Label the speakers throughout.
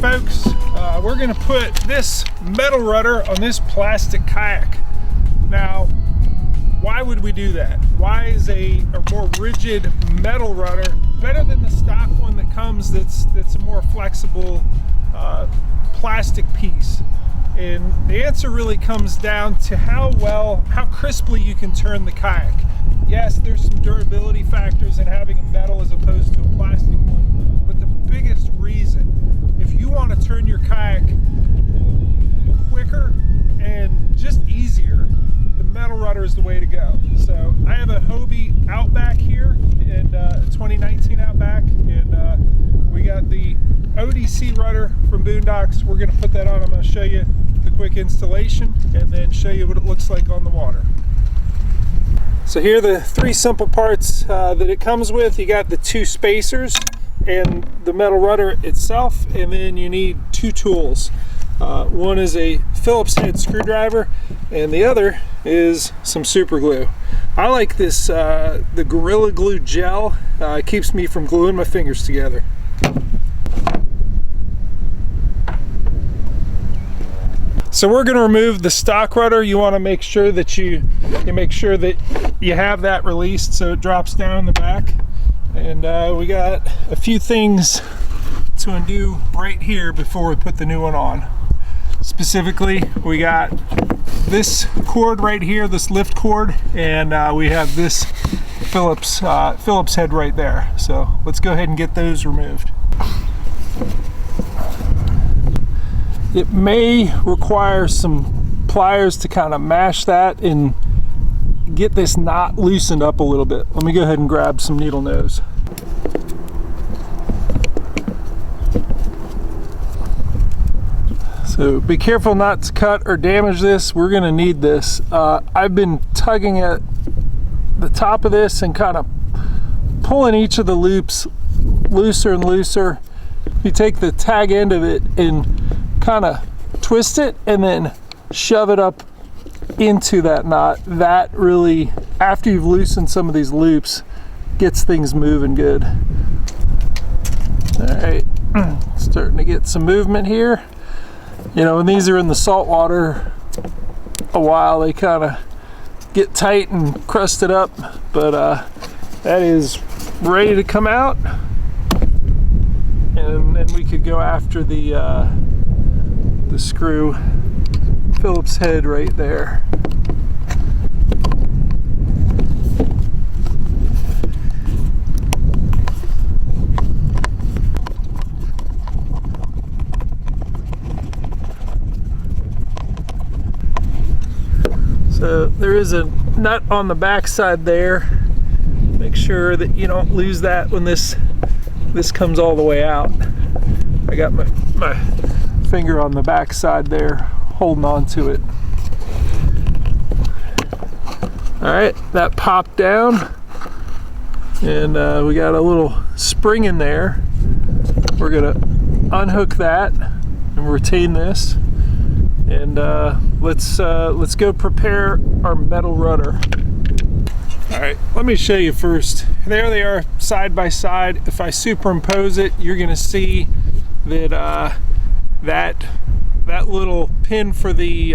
Speaker 1: Folks, we're going to put this metal rudder on this plastic kayak. Now, why would we do that? Why is a more rigid metal rudder better than the stock one that comes that's a more flexible plastic piece? And the answer really comes down to how crisply you can turn the kayak. Yes, there's some durability factors in having a metal as opposed to a plastic one, but the biggest reason, if you want to turn your kayak quicker and just easier, the metal rudder is the way to go. So I have a Hobie Outback here, and a 2019 Outback, and we got the ODC Rudder from Boonedox. We're going to put that on. I'm going to show you the quick installation and then show you what it looks like on the water. So here are the three simple parts that it comes with. You got the two spacers and the metal rudder itself, and then you need two tools. One is a Phillips head screwdriver, and the other is some super glue. I like this, the Gorilla Glue gel. It keeps me from gluing my fingers together. So we're going to remove the stock rudder. You want to make sure that you have that released so it drops down the back. And we got a few things to undo right here before we put the new one on. Specifically, we got this cord right here, this lift cord, and we have this Phillips head right there. So let's go ahead and get those removed. It may require some pliers to kind of mash that and get this knot loosened up a little bit. Let me go ahead and grab some needle nose. So be careful not to cut or damage this. We're going to need this. I've been tugging at the top of this and kind of pulling each of the loops looser and looser. You take the tag end of it and kind of twist it and then shove it up into that knot. That really, after you've loosened some of these loops, gets things moving good. All right, starting to get some movement here. You know, when these are in the salt water a while, they kind of get tight and crusted up, but that is ready to come out, and then we could go after the screw Phillips head right there. So there is a nut on the back side there. Make sure that you don't lose that when this comes all the way out. I got my finger on the back side there holding on to it. All right, that popped down, and we got a little spring in there. We're gonna unhook that and retain this, and let's go prepare our metal rudder. All right, let me show you first. There they are side by side. If I superimpose it, you're gonna see that that little pin for the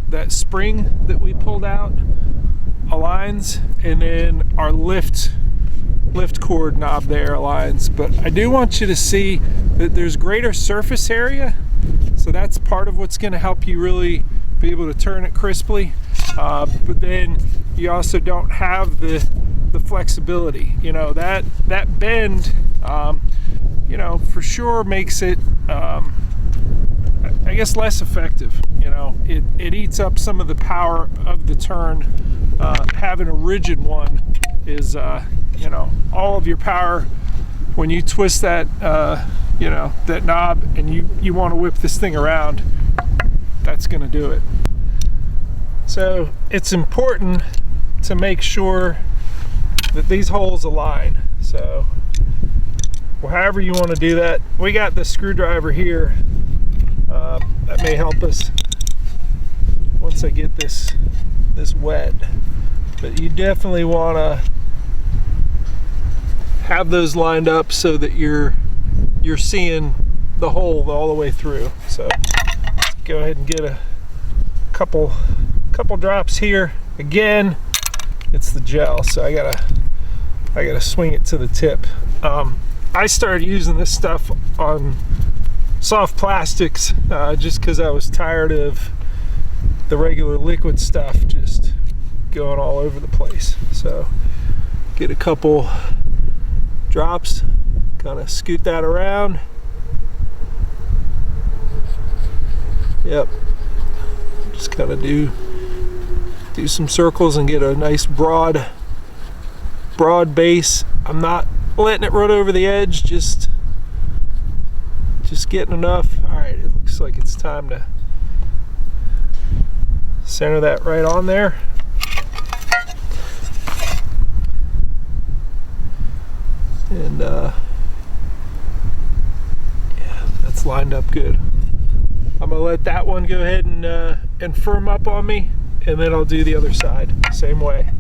Speaker 1: that spring that we pulled out aligns, and then our lift cord knob there aligns. But I do want you to see that there's greater surface area, so that's part of what's going to help you really be able to turn it crisply. But then you also don't have the flexibility. You know, that bend, you know, for sure makes it I guess less effective. You know, it eats up some of the power of the turn. Having a rigid one is you know, all of your power when you twist that, you know, that knob and you want to whip this thing around, that's going to do it. So it's important to make sure that these holes align. So however you want to do that, we got the screwdriver here. That may help us once I get this wet. But you definitely want to have those lined up so that you're seeing the hole all the way through. So let's go ahead and get a couple drops here. Again, it's the gel, so I gotta swing it to the tip. I started using this stuff on soft plastics just because I was tired of the regular liquid stuff just going all over the place. So get a couple drops, kind of scoot that around. Yep, just kind of do some circles and get a nice broad base. I'm not letting it run over the edge, just getting enough. All right, it looks like it's time to center that right on there. And yeah, that's lined up good. I'm gonna let that one go ahead and firm up on me, and then I'll do the other side same way.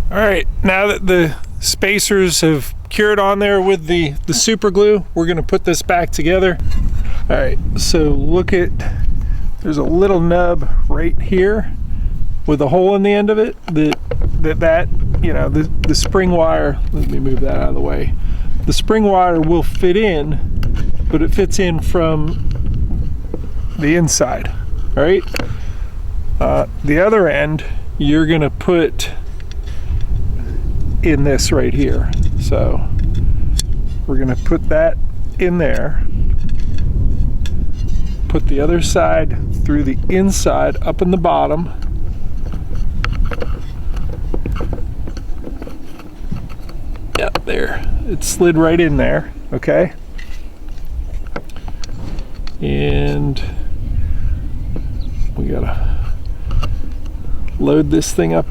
Speaker 1: All right, now that the spacers have cured on there with the super glue, we're gonna put this back together. All right, so look at, there's a little nub right here with a hole in the end of it that you know, the spring wire, let me move that out of the way. The spring wire will fit in, but it fits in from the inside, all right? The other end, you're gonna put in this right here. So we're gonna put that in there, put the other side through the inside up in the bottom, yep, there, it slid right in there, okay? And we gotta load this thing up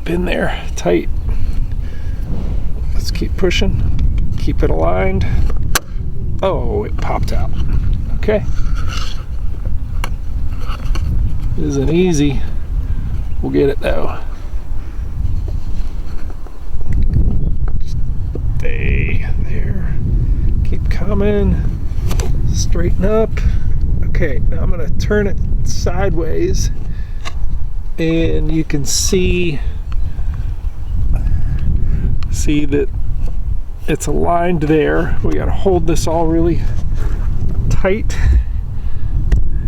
Speaker 1: in there tight. Let's keep pushing, keep it aligned. Oh, it popped out. Okay. It isn't easy. We'll get it though. Stay there. Keep coming. Straighten up. Okay, now I'm gonna turn it sideways and you can see that it's aligned there. We got to hold this all really tight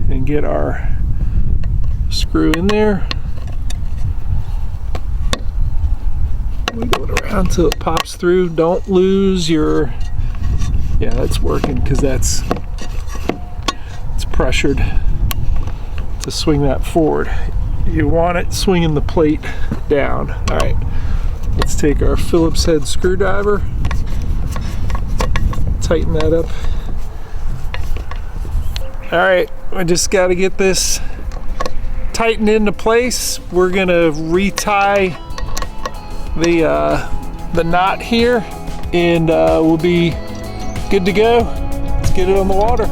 Speaker 1: and get our screw in there. Wiggle it around till it pops through. Don't lose your, yeah, that's working because it's pressured to swing that forward. You want it swinging the plate down. All right. Let's take our Phillips head screwdriver, tighten that up. All right, I just got to get this tightened into place. We're gonna retie the knot here, and we'll be good to go. Let's get it on the water.